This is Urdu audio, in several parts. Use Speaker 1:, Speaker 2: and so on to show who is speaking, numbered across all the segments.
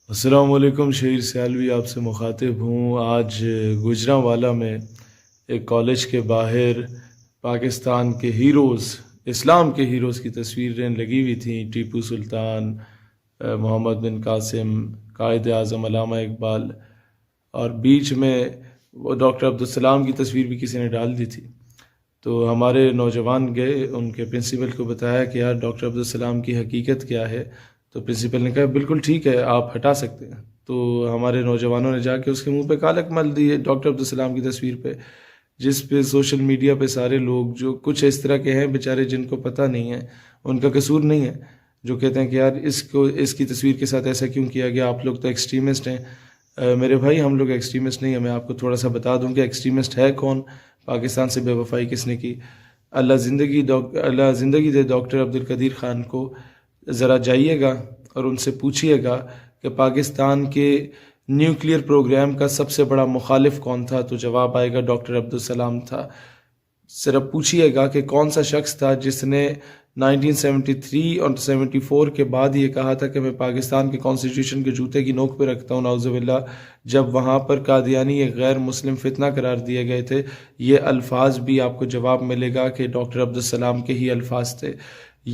Speaker 1: السلام علیکم، شہیر سیالوی آپ سے مخاطب ہوں۔ آج گوجرانوالا میں ایک کالج کے باہر پاکستان کے ہیروز، اسلام کے ہیروز کی تصویریں لگی ہوئی تھیں، ٹیپو سلطان، محمد بن قاسم، قائد اعظم علامہ اقبال، اور بیچ میں وہ ڈاکٹر عبدالسلام کی تصویر بھی کسی نے ڈال دی تھی۔ تو ہمارے نوجوان گئے، ان کے پرنسپل کو بتایا کہ یار ڈاکٹر عبدالسلام کی حقیقت کیا ہے، تو پرنسپل نے کہا بالکل ٹھیک ہے، آپ ہٹا سکتے ہیں۔ تو ہمارے نوجوانوں نے جا کے اس کے منہ پہ کالک مل دی ہے ڈاکٹر عبدالسلام کی تصویر پہ، جس پہ سوشل میڈیا پہ سارے لوگ جو کچھ اس طرح کے ہیں بیچارے جن کو پتہ نہیں ہے، ان کا قصور نہیں ہے، جو کہتے ہیں کہ یار اس کی تصویر کے ساتھ ایسا کیوں کیا گیا، آپ لوگ تو ایکسٹریمسٹ ہیں۔ میرے بھائی، ہم لوگ ایکسٹریمسٹ نہیں ہیں۔ میں آپ کو تھوڑا سا بتا دوں کہ ایکسٹریمسٹ ہے کون، پاکستان سے بے وفائی کس نے کی۔ اللہ زندگی دے ڈاکٹر عبدالقدیر خان کو ذرا جائیے گا اور ان سے پوچھیے گا کہ پاکستان کے نیوکلیئر پروگرام کا سب سے بڑا مخالف کون تھا، تو جواب آئے گا ڈاکٹر عبدالسلام تھا۔ صرف پوچھیے گا کہ کون سا شخص تھا جس نے 1973 اور 74 کے بعد یہ کہا تھا کہ میں پاکستان کے کانسٹیٹیوشن کے جوتے کی نوک پہ رکھتا ہوں، نعوذ باللہ، جب وہاں پر قادیانی ایک غیر مسلم فتنہ قرار دیے گئے تھے۔ یہ الفاظ بھی آپ کو جواب ملے گا کہ ڈاکٹر عبدالسلام کے ہی الفاظ تھے۔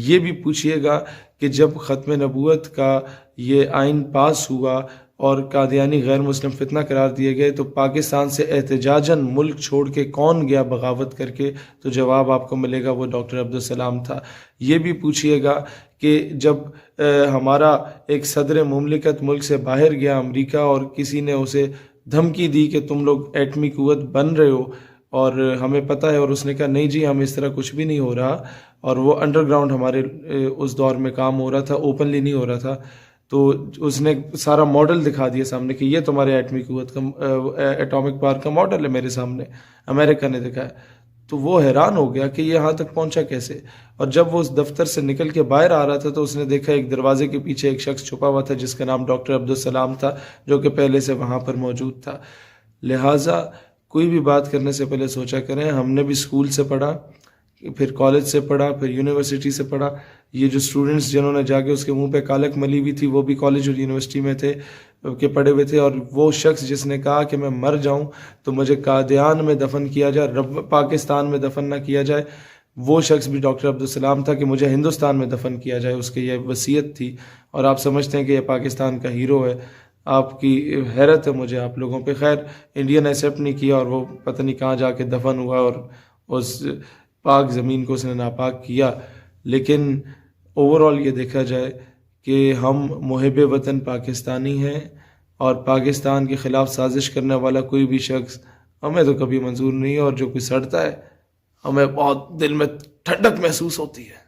Speaker 1: یہ بھی پوچھیے گا کہ جب ختم نبوت کا یہ آئین پاس ہوا اور قادیانی غیر مسلم فتنہ قرار دیے گئے تو پاکستان سے احتجاجاً ملک چھوڑ کے کون گیا بغاوت کر کے، تو جواب آپ کو ملے گا وہ ڈاکٹر عبدالسلام تھا۔ یہ بھی پوچھیے گا کہ جب ہمارا ایک صدر مملکت ملک سے باہر گیا امریکہ اور کسی نے اسے دھمکی دی کہ تم لوگ ایٹمی قوت بن رہے ہو اور ہمیں پتہ ہے، اور اس نے کہا نہیں جی ہم اس طرح کچھ بھی نہیں ہو رہا، اور وہ انڈر گراؤنڈ ہمارے اس دور میں کام ہو رہا تھا، اوپنلی نہیں ہو رہا تھا، تو اس نے سارا ماڈل دکھا دیا سامنے کہ یہ تمہارے ایٹمی قوت کا ایٹامک پاور کا ماڈل ہے میرے سامنے، امریکہ نے دکھایا۔ تو وہ حیران ہو گیا کہ یہ یہاں تک پہنچا کیسے، اور جب وہ اس دفتر سے نکل کے باہر آ رہا تھا تو اس نے دیکھا ایک دروازے کے پیچھے ایک شخص چھپا ہوا تھا جس کا نام ڈاکٹر عبدالسلام تھا، جو کہ پہلے سے وہاں پر موجود تھا۔ لہٰذا کوئی بھی بات کرنے سے پہلے سوچا کریں۔ ہم نے بھی اسکول سے پڑھا، پھر کالج سے پڑھا، پھر یونیورسٹی سے پڑھا۔ یہ جو اسٹوڈنٹس جنہوں نے جا کے اس کے منہ پہ کالک ملی ہوئی تھی وہ بھی کالج اور یونیورسٹی میں تھے کہ پڑھے ہوئے تھے، اور وہ شخص جس نے کہا کہ میں مر جاؤں تو مجھے قادیان میں دفن کیا جائے، پاکستان میں دفن نہ کیا جائے، وہ شخص بھی ڈاکٹر عبدالسلام تھا کہ مجھے ہندوستان میں دفن کیا جائے، اس کی یہ وصیت تھی۔ اور آپ سمجھتے ہیں کہ یہ پاکستان کا ہیرو ہے۔ آپ کی حیرت ہے مجھے آپ لوگوں پہ۔ خیر، انڈیا نے ایکسیپٹ نہیں کیا اور وہ پتہ نہیں کہاں جا کے دفن ہوا، اور اس پاک زمین کو اس نے ناپاک کیا۔ لیکن اوورآل یہ دیکھا جائے کہ ہم محب وطن پاکستانی ہیں، اور پاکستان کے خلاف سازش کرنے والا کوئی بھی شخص ہمیں تو کبھی منظور نہیں ہے، اور جو کوئی سڑتا ہے ہمیں بہت دل میں ٹھنڈک محسوس ہوتی ہے۔